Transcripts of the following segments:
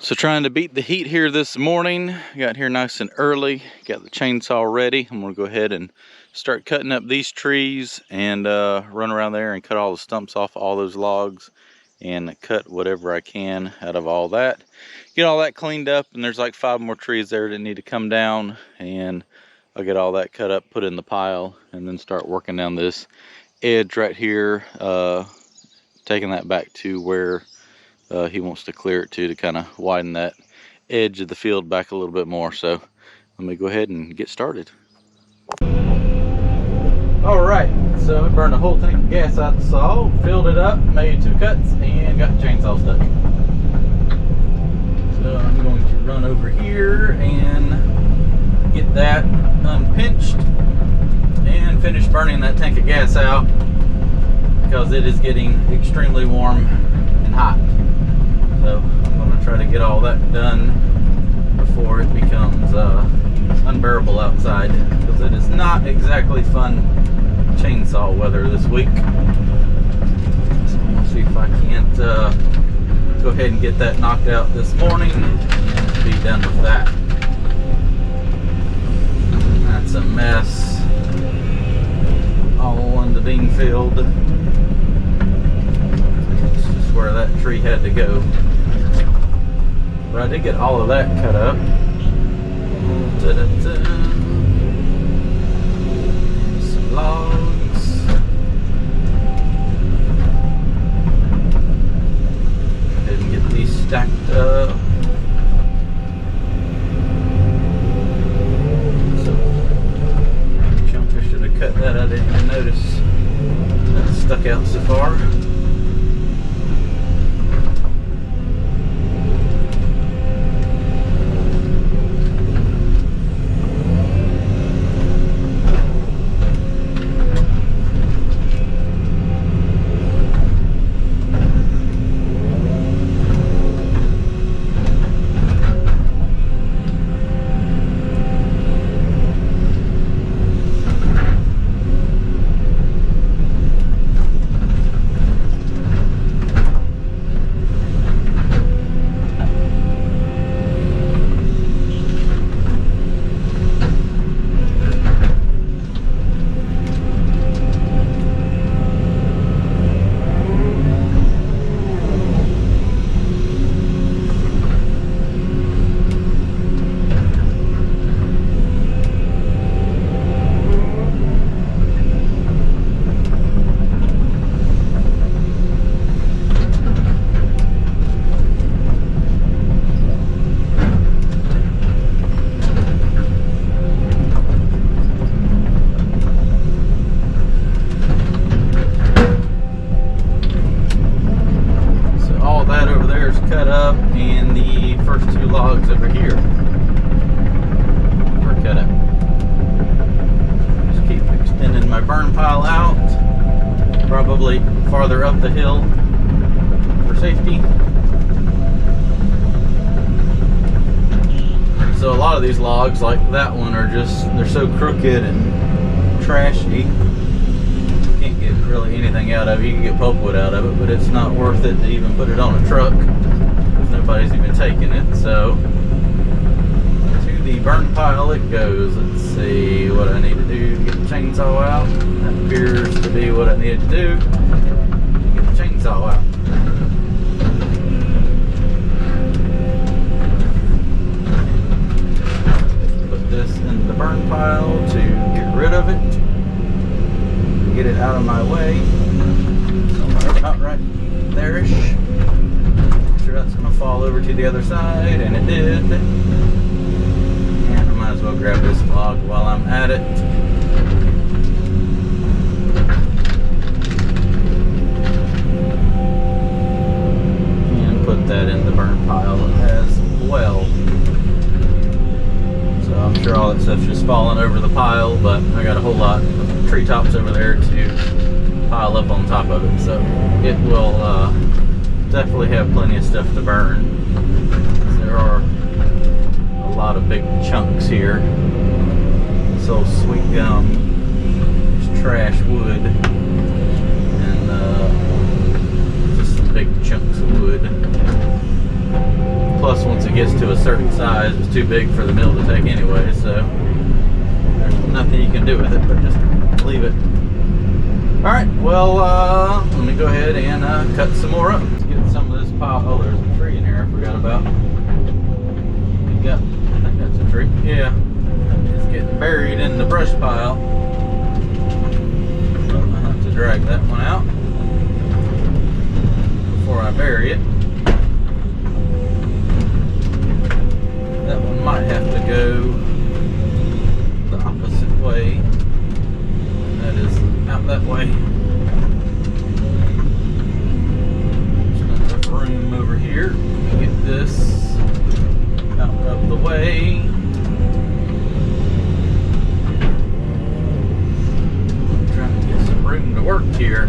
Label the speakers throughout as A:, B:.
A: So trying to beat the heat here this morning. Got here nice and early. Got the chainsaw ready. I'm gonna go ahead and start cutting up these trees and run around there and cut all the stumps off all those logs and cut whatever I can out of all that. Get all that cleaned up, and there's like 5 more trees there that need to come down, and I'll get all that cut up, put in the pile, and then start working down this edge right here, taking that back to where he wants to clear it to kind of widen that edge of the field back a little bit more. So let me go ahead and get started. All right, so I burned a whole tank of gas out the saw, filled it up, made 2 cuts, and got the chainsaw stuck. So I'm going to run over here and get that unpinched and finish burning that tank of gas out, because it is getting extremely warm and hot. So I'm going to try to get all that done before it becomes unbearable outside, because it is not exactly fun chainsaw weather this week. So we'll see if I can't go ahead and get that knocked out this morning and be done with that. That's a mess all in the bean field. This is where that tree had to go. But I did get all of that cut up. Some logs. Didn't get these stacked up. So, chunk, I should have cut that. I didn't even notice that stuck out so far. Cut up, and the first 2 logs over here are cut up. Just keep extending my burn pile out, probably farther up the hill for safety. So a lot of these logs, like that one, are just, they're so crooked and trashy, you can't get really anything out of it. You can get pulpwood out of it, but it's not worth it to even put it on a truck. Nobody's even taking it. So to the burn pile it goes. Let's see what I need to do to get the chainsaw out. That appears to be what I needed to do to get the chainsaw out. Put this in the burn pile to get rid of it, get it out of my way. Somewhere about right there-ish. That's going to fall over to the other side, and it did. And I might as well grab this log while I'm at it. And put that in the burn pile as well. So I'm sure all that stuff's just falling over the pile, but I got a whole lot of treetops over there to pile up on top of it. So it will definitely have plenty of stuff to burn. There are a lot of big chunks here. This old sweet gum is trash wood, and just some big chunks of wood. Plus, once gets to a certain size, it's too big for the mill to take anyway, so there's nothing you can do with it but just leave it. Alright, well, let me go ahead and cut some more up. Let's get some of this pile. Oh, there's a tree in here I forgot about. I think that's a tree. Yeah, it's getting buried in the brush pile. So I'm gonna have to drag that one out before I bury it. That one might have to go the opposite way. That is out that way. Just enough room over here. Let me get this out of the way. I'm trying to get some room to work here.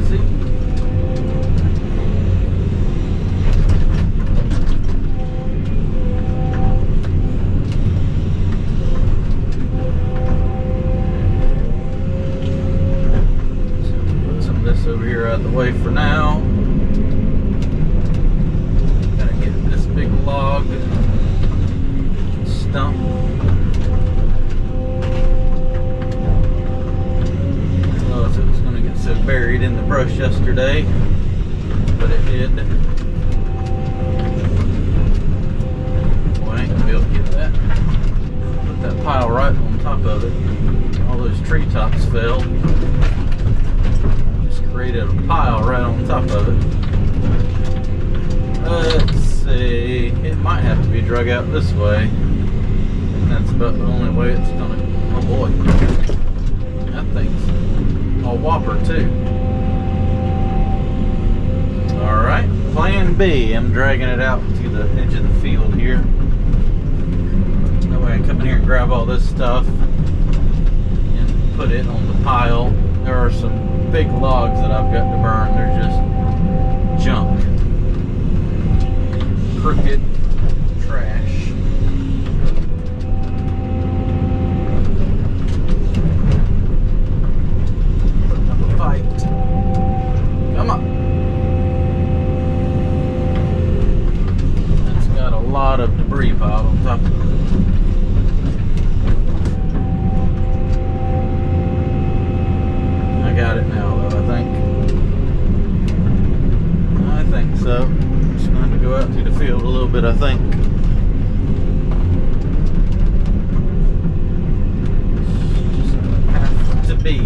A: See? So put some of this over here out of the way for now. Big log stump. Oh, so it was going to get so buried in the brush yesterday, but it did. Boy, I ain't going to be able to get that. Put that pile right on top of it. All those treetops fell. Just created a pile right on top of it. Let's see, it might have to be drug out this way. And that's about the only way it's gonna. Oh boy, that thing's a whopper too. Alright, plan B. I'm dragging it out to the edge of the field here. That way I can come in here and grab all this stuff and put it on the pile. There are some big logs that I've got to burn. They're just junk. Crooked trash. Putting up a fight. Come on. That's got a lot of debris piled on top of it. I got it now though, I think so. Just going to go out to the field a little bit, I think. Just have to be.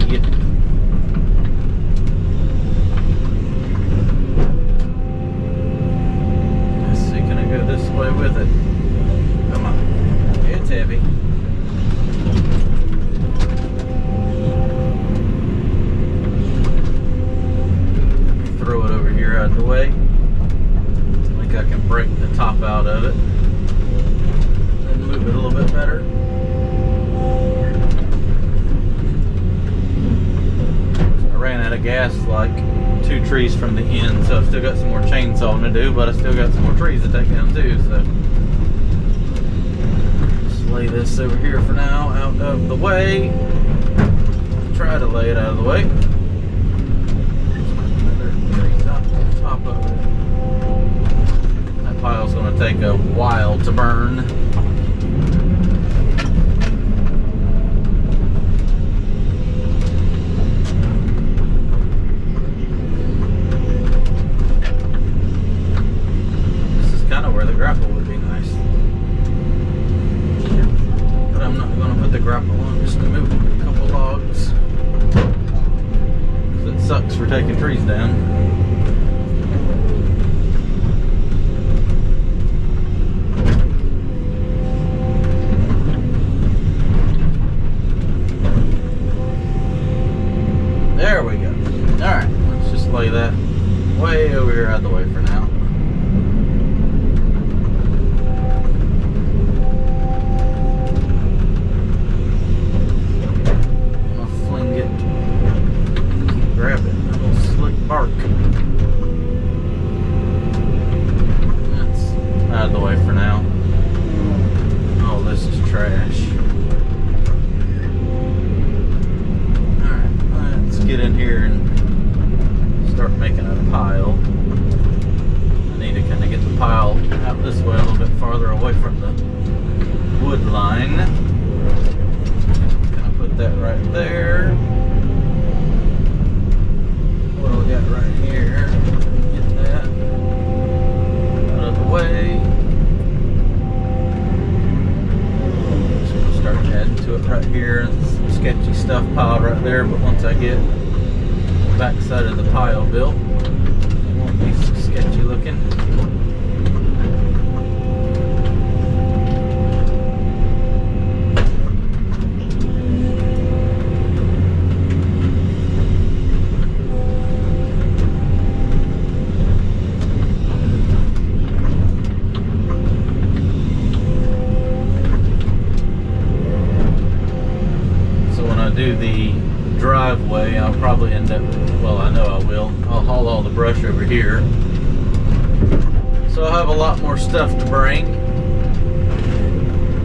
A: Let's see, can I go this way with it? Come on. It's heavy. Throw it over here out of the way. I can break the top out of it and move it a little bit better. I ran out of gas like 2 trees from the end, so I've still got some more chainsawing to do, but I still got some more trees to take down too, so just lay this over here for now out of the way. Try to lay it out of the way. Another tree top on top of it. Pile's going to take a while to burn. This is kind of where the grapple would be nice. But I'm not going to put the grapple on, just to move a couple logs. Because it sucks for taking trees down. There we go. Alright, let's just lay that way over here out of the way for now. I'm gonna fling it. Grab it. That little slick bark. That's out of the way for now. Oh, this is trash. Get in here and start making a pile. the wood line. Gonna put that right there. What do we got right here? Get that out of the way. Just gonna start adding to it right here. Some sketchy stuff piled right there, but once I get the back side of the pile built, it won't be so sketchy looking. Do the driveway, I'll probably end up, well, I know I will, I'll haul all the brush over here, so I'll have a lot more stuff to bring.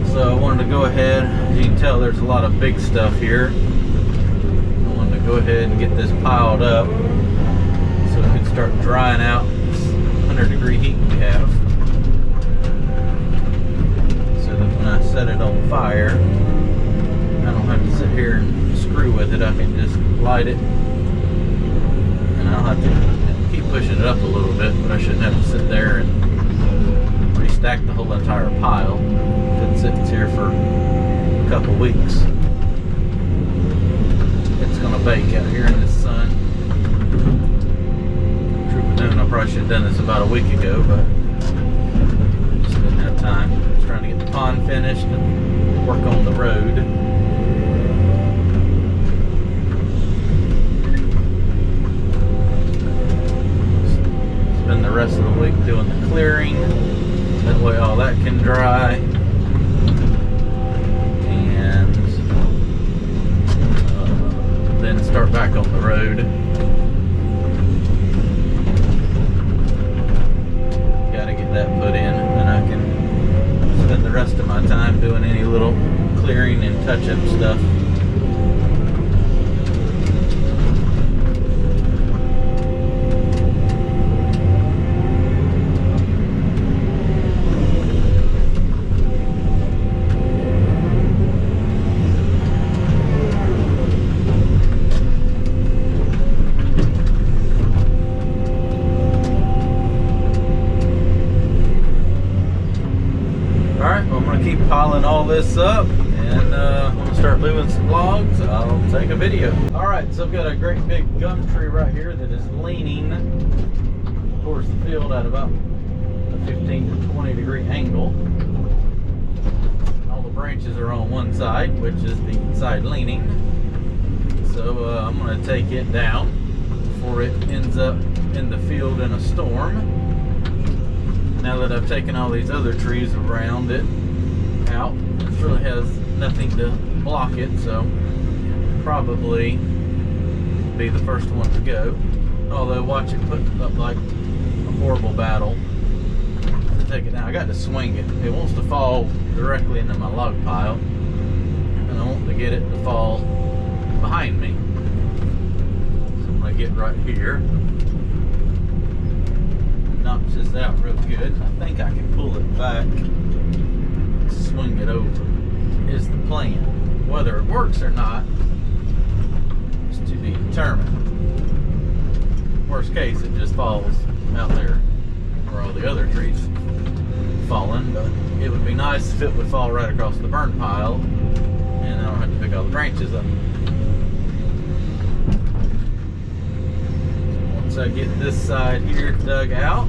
A: So I wanted to go ahead, as you can tell there's a lot of big stuff here. I wanted to go ahead and get this piled up so we can start drying out this 100-degree heat we have, so that when I set it on fire I don't have to sit here and screw with it. I can just light it, and I'll have to keep pushing it up a little bit, but I shouldn't have to sit there and restack the whole entire pile if it sits here for a couple weeks. It's going to bake out here in the sun. Truth be known, I probably should have done this about a week ago, but just didn't have time. I was trying to get the pond finished and work on the road. The rest of the week doing the clearing, that way all that can dry, and then start back on the road. Gotta get that put in, and then I can spend the rest of my time doing any little clearing and touch-up stuff. Piling all this up, and when I start moving some logs, I'll take a video. Alright, so I've got a great big gum tree right here that is leaning towards the field at about a 15 to 20 degree angle. All the branches are on one side, which is the side leaning. So I'm going to take it down before it ends up in the field in a storm. Now that I've taken all these other trees around it out, it really has nothing to block it, so probably be the first one to go. Although watch it put up like a horrible battle to take it down. I got to swing it. It wants to fall directly into my log pile, and I want to get it to fall behind me. So I'm going to get right here, notch this out real good. I think I can pull it back, swing it over is the plan. Whether it works or not is to be determined. Worst case, it just falls out there where all the other trees falling, but it would be nice if it would fall right across the burn pile and I don't have to pick all the branches up. Once I get this side here dug out,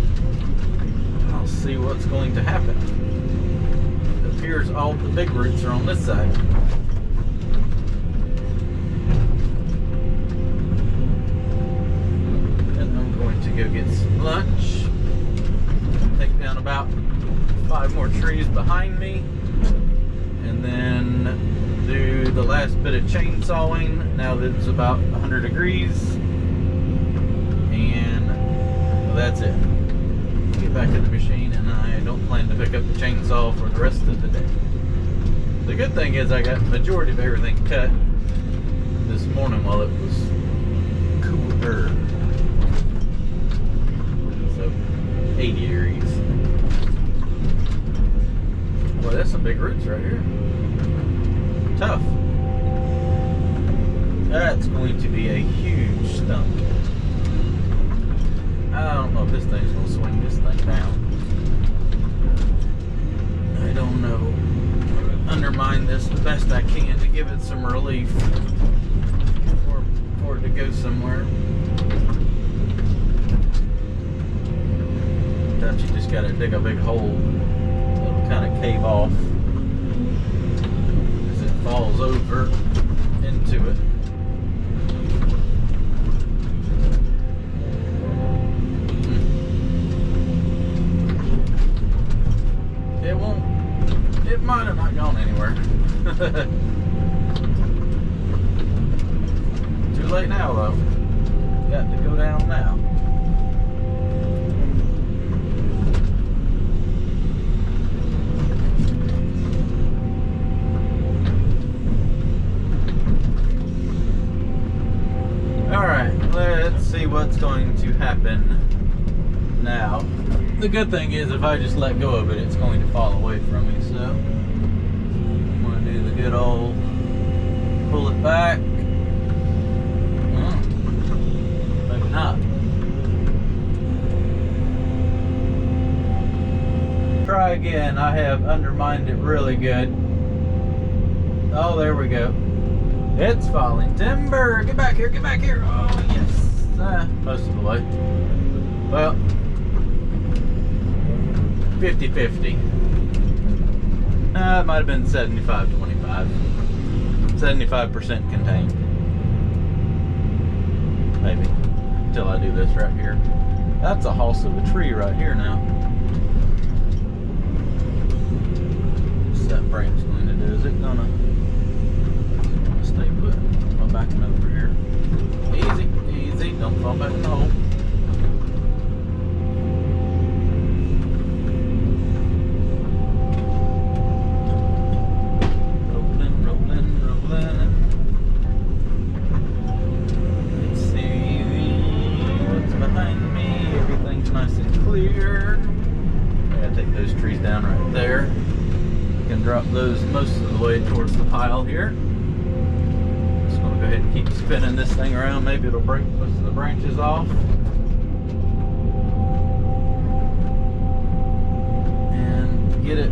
A: I'll see what's going to happen. Here's all the big roots are on this side. And I'm going to go get some lunch. Take down about 5 more trees behind me. And then do the last bit of chainsawing now that it's about 100 degrees. And well, that's it. Get back in the machine, and I don't plan to pick up the chainsaw for the rest of the day. The good thing is I got the majority of everything cut this morning while it was cooler. So 80 degrees. Well, big roots right here. Tough. That's going to be a huge stump. I don't know if this thing's going to swing this thing down. I don't know. I'm going to undermine this the best I can to give it some relief for it to go somewhere. Sometimes you just got to dig a big hole. It'll kind of cave off as it falls over into it. It might have not gone anywhere. Too late now, though. Got to go down now. Alright, let's see what's going to happen now. The good thing is if I just let go of it, it's going to fall away from me, so I'm going to do the good old pull it back. Maybe not. Try again. I have undermined it really good. Oh, there we go. It's falling. Timber, get back here, get back here. Oh, yes. Most of the way. Well, 50-50. It might have been 75-25. 75% contained. Maybe. Until I do this right here. That's a hulse of a tree right here now. What's that branch going to do? Is it gonna stay put? I'm backing over here. Easy, easy. Don't fall back in the hole. Drop those most of the way towards the pile here. Just going to go ahead and keep spinning this thing around. Maybe it'll break most of the branches off. And get it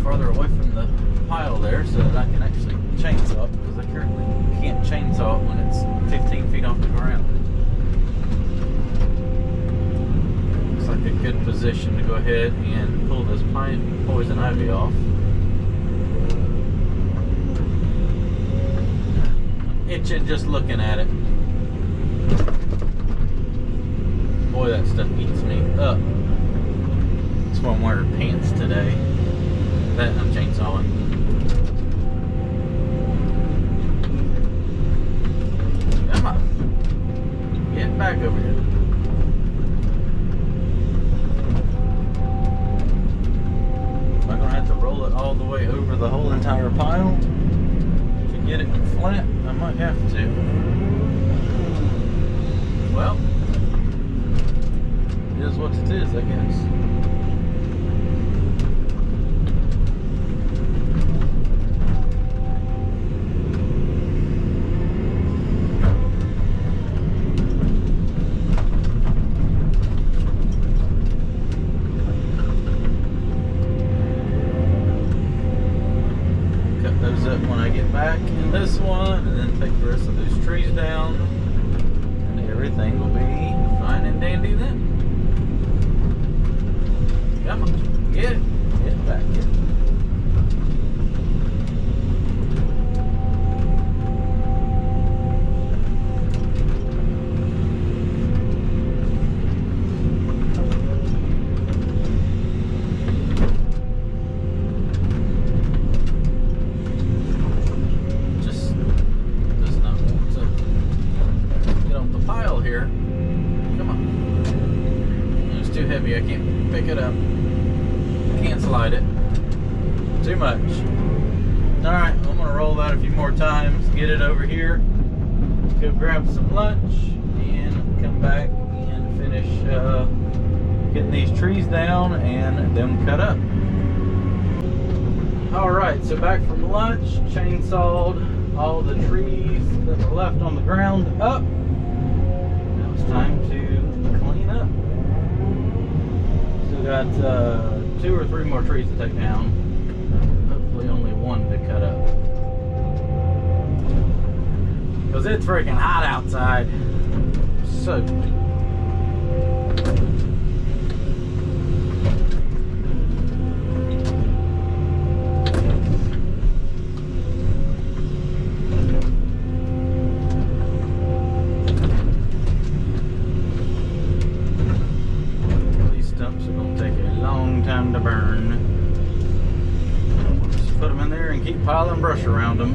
A: farther away from the pile there so that I can actually chainsaw it, because I currently can't chainsaw it when it's 15 feet off the ground. Looks like a good position to go ahead and pull this poison ivy off. Itching just looking at it. Boy, that stuff eats me up. That's why I'm wearing pants today. That I'm chainsawing. Come on. Get back over here. Am I going to have to roll it all the way over the whole entire pile to get it flat? I might have to. Well, it is what it is, I guess. Cut those up when I get back in this one, and then take the rest of those trees down, and everything will be fine and dandy then. Come on, get it. Get back, get it. Heavy, I can't pick it up. Can't slide it. Too much. Alright, I'm gonna roll that a few more times, get it over here, go grab some lunch, and come back and finish getting these trees down and them cut up. Alright, so back from lunch, chainsawed all the trees that were left on the ground up. Now it's time to clean up. Still got 2 or 3 more trees to take down. Hopefully only 1 to cut up. Because it's freaking hot outside. So time to burn. Just put them in there and keep piling brush around them.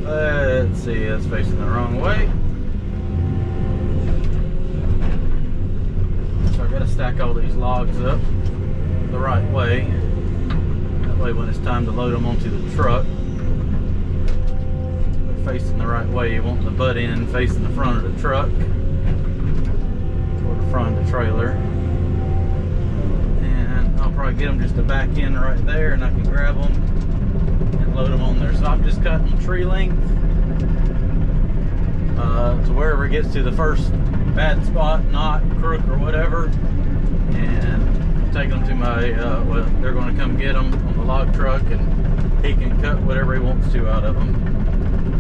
A: Let's see, that's facing the wrong way. So I gotta stack all these logs up the right way. That way when it's time to load them onto the truck, facing the right way. You want the butt end facing the front of the truck, toward the front of the trailer. And I'll probably get them just to back in right there, and I can grab them and load them on there. So I'm just cutting tree length to wherever it gets to the first bad spot, knot, crook, or whatever, and take them to my, well, they're going to come get them on the log truck, and he can cut whatever he wants to out of them.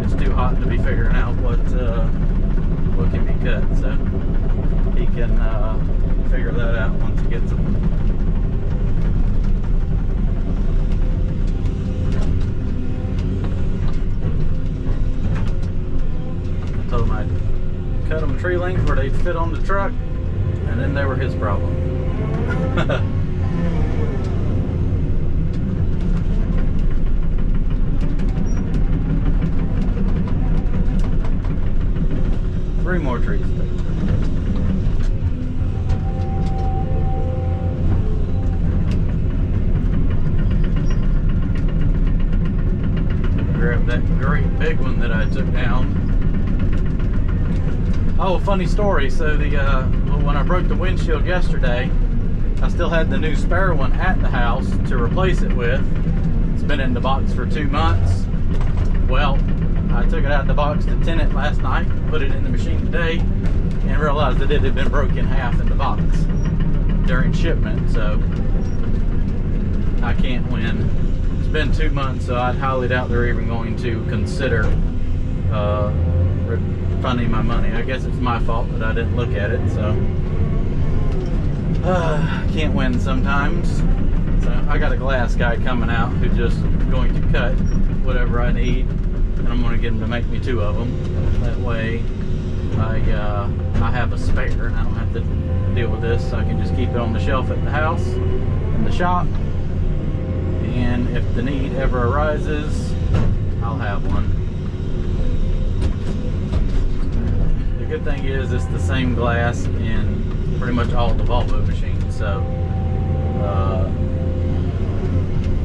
A: It's too hot to be figuring out what can be cut, so he can figure that out once he gets them. I told him I'd cut them tree length where they'd fit on the truck, and then they were his problem. 3 more trees. Grab that great big one that I took down. Oh, funny story. So the when I broke the windshield yesterday, I still had the new spare one at the house to replace it with. It's been in the box for 2 months. Well, I took it out of the box to tin it last night, put it in the machine today, and realized that it had been broken in half in the box during shipment, so I can't win. It's been 2 months, so I'd highly doubt they're even going to consider refunding my money. I guess it's my fault that I didn't look at it, so can't win sometimes. So I got a glass guy coming out who's just going to cut whatever I need, and I'm going to get him to make me 2 of them. That way I have a spare and I don't have to deal with this. So I can just keep it on the shelf at the house, in the shop, and if the need ever arises, I'll have one. The good thing is it's the same glass in pretty much all the Volvo machines, so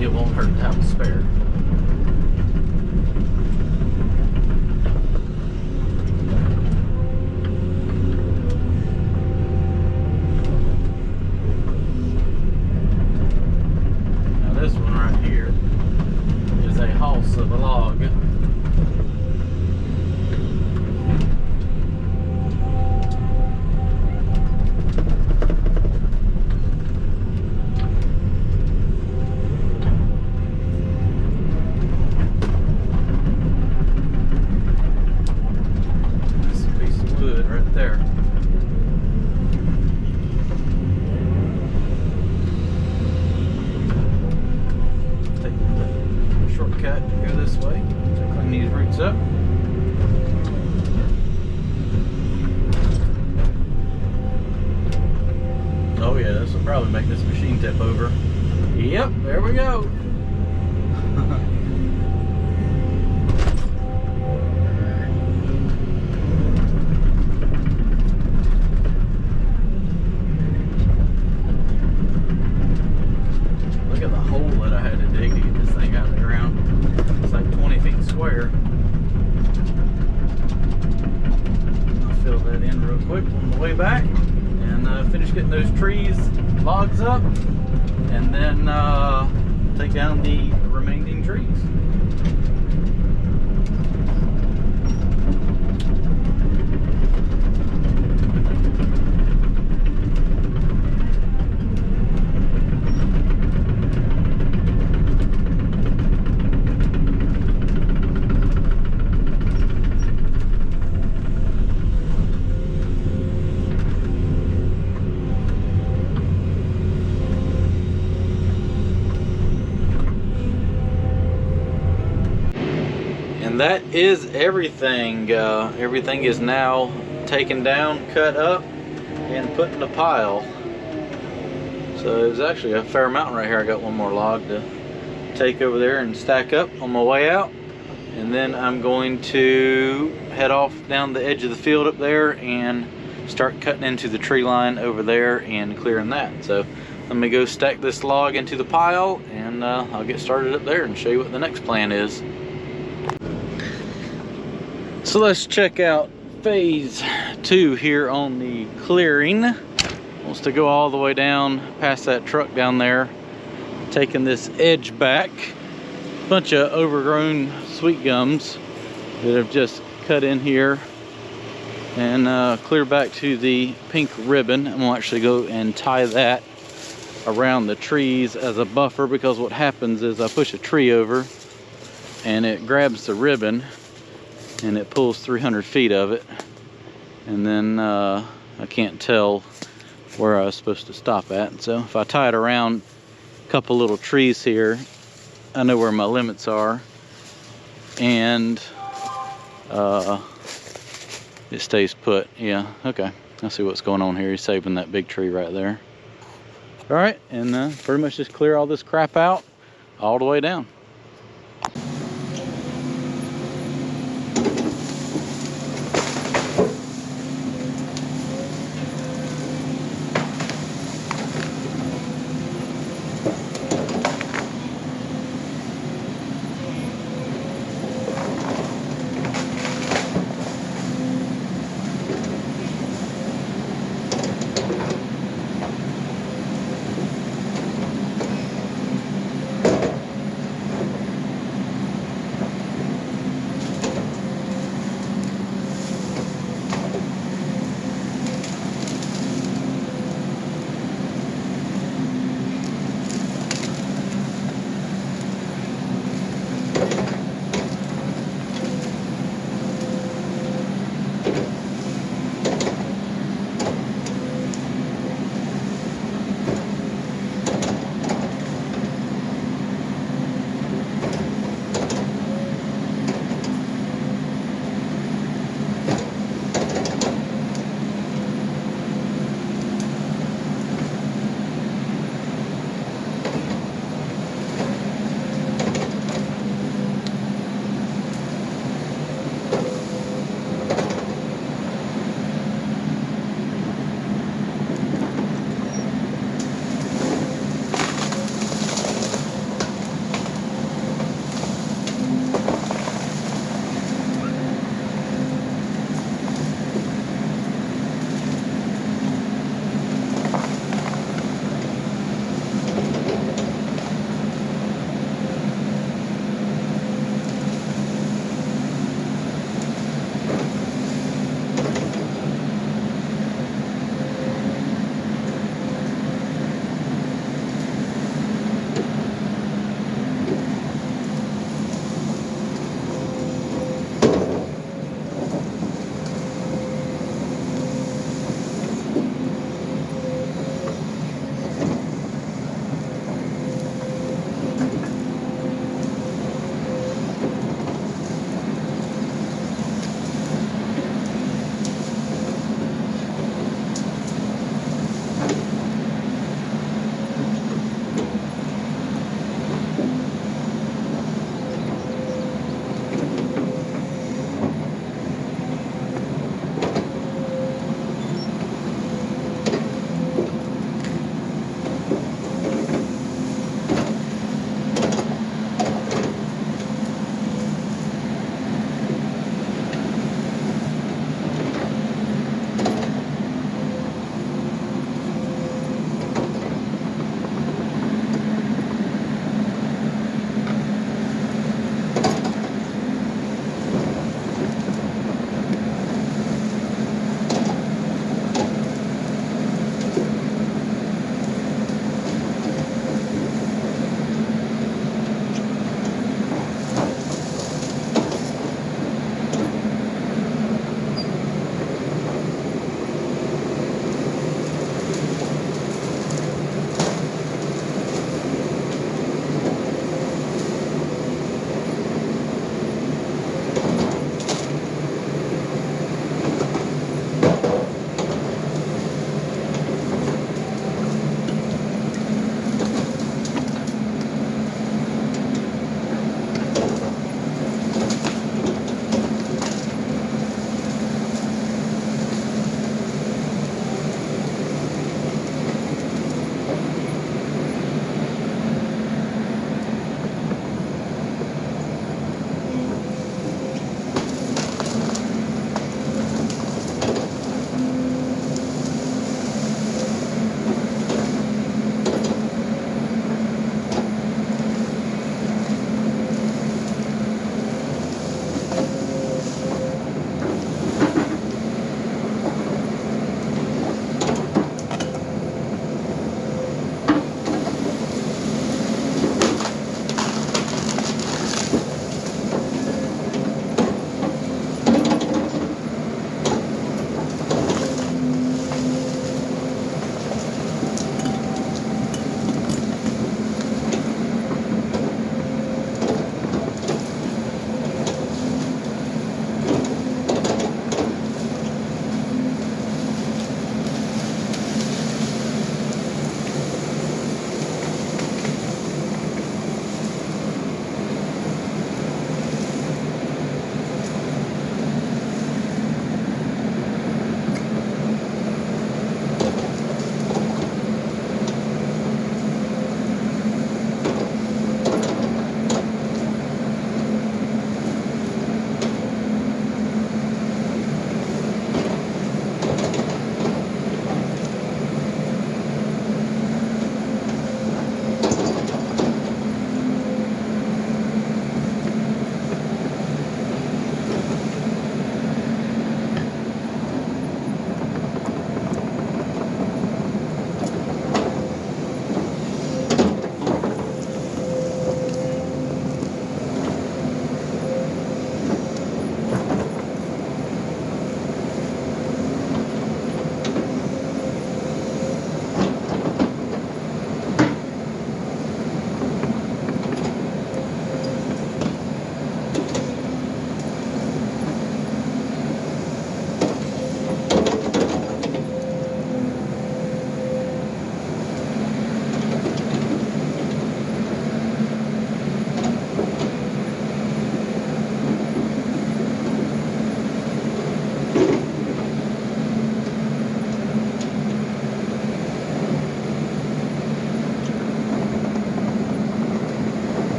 A: it won't hurt to have a spare. Of a log. That's a piece of wood right there. Shortcut to go this way to clean these roots up. Oh yeah, this will probably make this machine tip over. Yep, there we go. Look at the hole that I had to dig to get this thing out of the ground. It's like 20 feet square. back and finish getting those trees, logs up, and then take down the remaining trees. And that is everything. Everything is now taken down, cut up, and put in a pile. So there's actually a fair amount right here. I got one more log to take over there and stack up on my way out. And then I'm going to head off down the edge of the field up there and start cutting into the tree line over there and clearing that. So let me go stack this log into the pile, and I'll get started up there and show you what the next plan is. So let's check out phase 2 here on the clearing. Wants to go all the way down past that truck down there, taking this edge back. Bunch of overgrown sweet gums that have just cut in here, and clear back to the pink ribbon. I'm gonna actually go and tie that around the trees as a buffer, because what happens is I push a tree over and it grabs the ribbon and it pulls 300 feet of it, and then I can't tell where I was supposed to stop at. So if I tie it around a couple little trees here, I know where my limits are, and it stays put. Yeah, okay, I see what's going on here. He's saving that big tree right there. All right, and pretty much just clear all this crap out all the way down.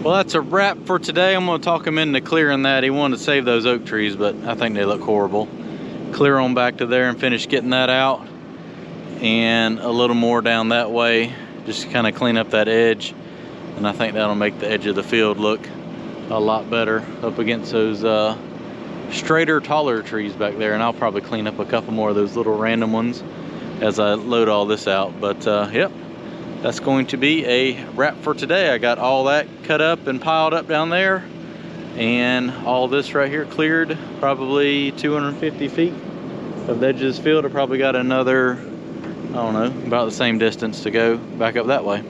A: Well, that's a wrap for today. I'm gonna talk him into clearing that. He wanted to save those oak trees, but I think they look horrible. Clear on back to there and finish getting that out, and a little more down that way, just to kind of clean up that edge. And I think that'll make the edge of the field look a lot better up against those straighter, taller trees back there. And I'll probably clean up a couple more of those little random ones as I load all this out. But yep, that's going to be a wrap for today. I got all that cut up and piled up down there, and all this right here cleared, probably 250 feet of the edge of this field. I probably got another, I don't know, about the same distance to go back up that way.